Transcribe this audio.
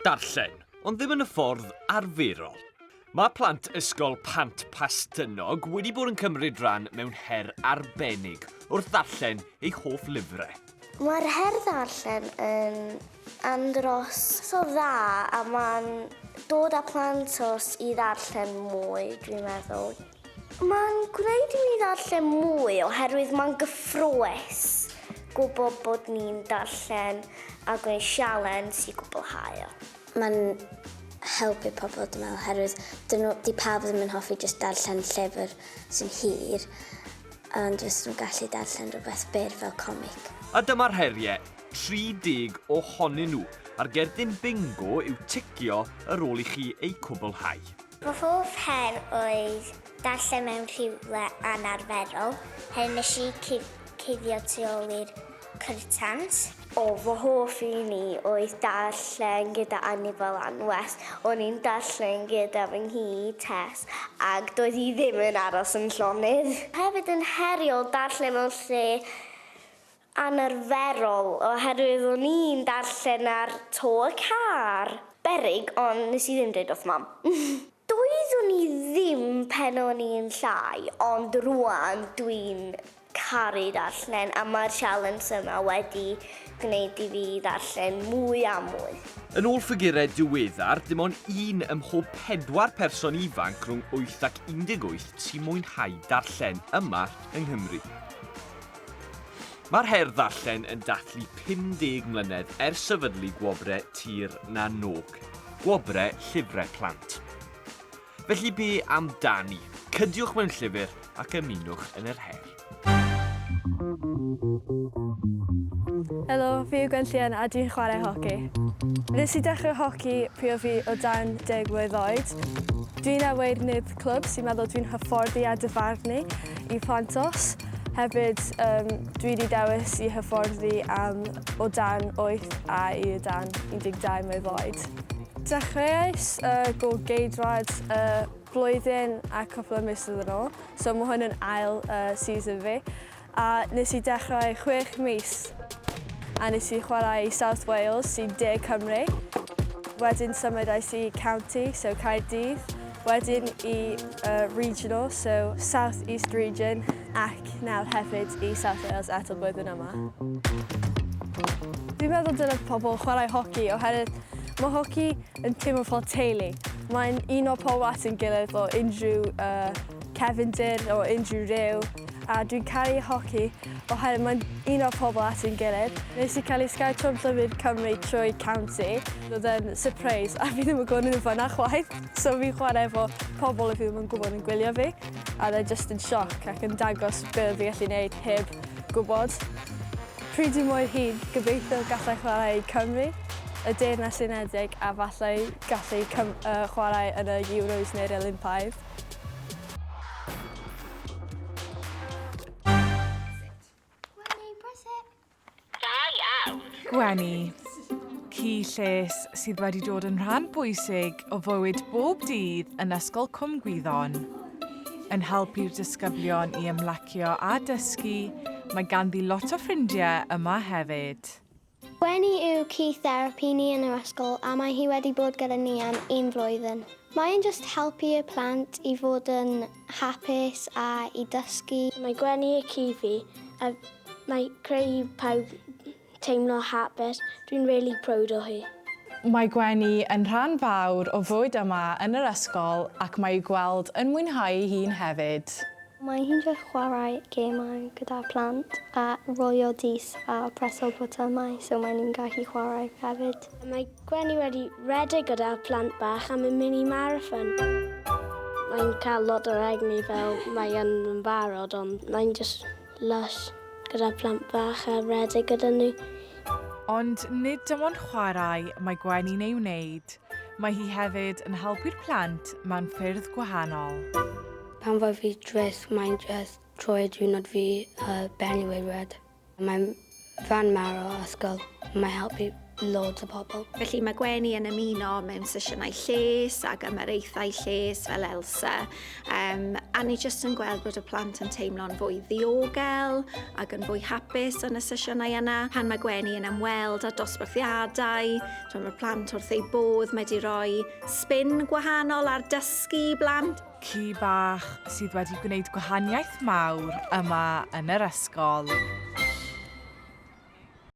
Darllen, ond ddim yn y ffordd arferol. Mae plant ysgol Pant Pastynog wedi bod yn cymryd rhan mewn her arbennig wrth ddarllen eu hoff lyfrau. Mae'r her ddarllen yn andros o dda a mae'n dod â plant i ddarllen mwy, dwi'n meddwl. Mae'n gwneud i ni ddarllen mwy oherwydd mae'n gyffrous gwybod bod ni'n darllen a gwneud sialens i gwblhau o. Mae'n helpu pobl, dwi'n meddwl, oherwydd di pawb ddim yn hoffi jyst darllen llyfr sy'n hir, ond jyst nhw'n gallu darllen rhywbeth byr fel comic. A dyma'r heriau, 30 ohonyn nhw, a'r gerdyn bingo yw ticio ar ôl i chi eu cwblhau. Fy hoff her oedd darllen mewn rhywle anarferol, nes i cuddio tu ôl i'r cyrtans. Fy hoff i ni oedd darllen gyda Annibal Anwes. O'n i'n darllen gyda fy nghi Tess, ac doedd hi ddim yn aros yn llonydd. Hefyd yn heriol darllen mewn lle anarferol, oherwydd o'n i'n darllen ar to y car. Berig, ond nes i ddim dweud wrth mam. Doeddwn i ddim pen o'n i'n llai, ond rwan dwi'n caru darllen, a mae'r sialens yma wedi gwneud i fi darllen mwy a mwy. Yn ôl ffigurau diweddar, dim ond un ym mhob 4 person ifanc rhwng 8 ac 18 sy'n mwynhau darllen yma yng Nghymru. Mae'r her ddarllen yn dathlu 50 mlynedd ers sefydlu gwobrau tir na nog, gwobrau llyfrau plant. Felly be amdani? Cydiwch mewn llyfr ac ymunwch yn yr her. Helo, fi yw Gwenllian a dwi'n chwarae hoci. Nes i dechrau hoci pryd fi o dan 10 mlwydd oed. Dwi'n aweirydd clwb sy'n meddwl dwi'n hyfforddi a dyfarnu i plantos. Hefyd, dwi wedi dewis i hyfforddi am o dan 8 a i o dan 12 mlwydd oed. Dechreuais go geidwad blwyddyn a cwpl o misoedd yn ôl, so mae hwn yn ail season fi. A nes i dechrau 6 mis, a nes i chwarae i South Wales, sy'n De Cymru. Wedyn symudais i county, so Caerdydd. Wedyn i regional, so South East region, ac nawr hefyd i South Wales eto blwyddyn yma. Dwi'n meddwl dyna pobl chwarae hoci, oherwydd mae hoci yn teimlo fel teulu. Mae'n un o pobl at yn gilydd o unrhyw cefndir o unrhyw ryw. A dwi'n caru hoci oherwydd mae'n un o pobl at yn gilydd. Nes i cael ei sgau trwy'n llyfr Cymru trwy county. Roedd e'n surprise a fi ddim yn gwybod nhw fan'na chwaith. So fi'n chwarae efo pobl fi ddim yn gwybod yn gwylio fi. A they're just yn sioc ac yn dangos beth fi gallu gwneud heb gwybod. Pryd dwi'n mwy hyn, gobeithio gallai chwarae i Cymru, y Deyrnas Unedig, a falle gallu chwarae yn y Euros neu'r Olympaidd. Gwenni, ci lles sydd wedi dod yn rhan bwysig o fywyd bob dydd yn ysgol Cwm Gwyddon. Yn helpu'r disgyblion i ymlacio a dysgu, mae ganddi lot o ffrindiau yma hefyd. Gwenni yw ci therapi ni yn yr ysgol a mae hi wedi bod gyda ni am 1 flwyddyn. Mae'n just helpu y plant i fod yn hapus a i dysgu. Mae Gwenni y ci fi a mae creu pawb teimlo hapus. Dwi'n really proud o hi. Mae Gwenni yn rhan fawr o fywyd yma yn yr ysgol ac mae gweld yn mwynhau hi'n hefyd. Mae hi'n just chwarae gemau gyda plant a rolio dis a preso botymau, so mae nhw'n gallu chwarae hefyd. Mae Gwenni wedi redeg gyda plant bach am y mini marathon. Mae'n cael lot o egni fel mae yn barod, ond mae'n just lush gyda plant bach a redeg gyda nhw. Ond nid dim ond chwarae mae Gwenni'n ei wneud. Mae hi hefyd yn helpu'r plant mewn ffyrdd gwahanol. Pan fod fi dres, mae'n just troi diwrnod fi benyway red. Mae'n fan mawr o ysgol. Mae'n helpu loads o pobl. Felly mae Gwenni yn ymuno mewn sesiynau lles ac ymyrraethau lles fel Elsa. A ni jyst yn gweld bod y plant yn teimlo'n fwy ddiogel ac yn fwy hapus yn y sesiynau yna. Pan mae Gwenni yn ymweld â dosbarthiadau, mae'r plant wrth ei bodd wedi rhoi spin gwahanol ar dysgu i blant. Ci bach sydd wedi gwneud gwahaniaeth mawr yma yn yr ysgol.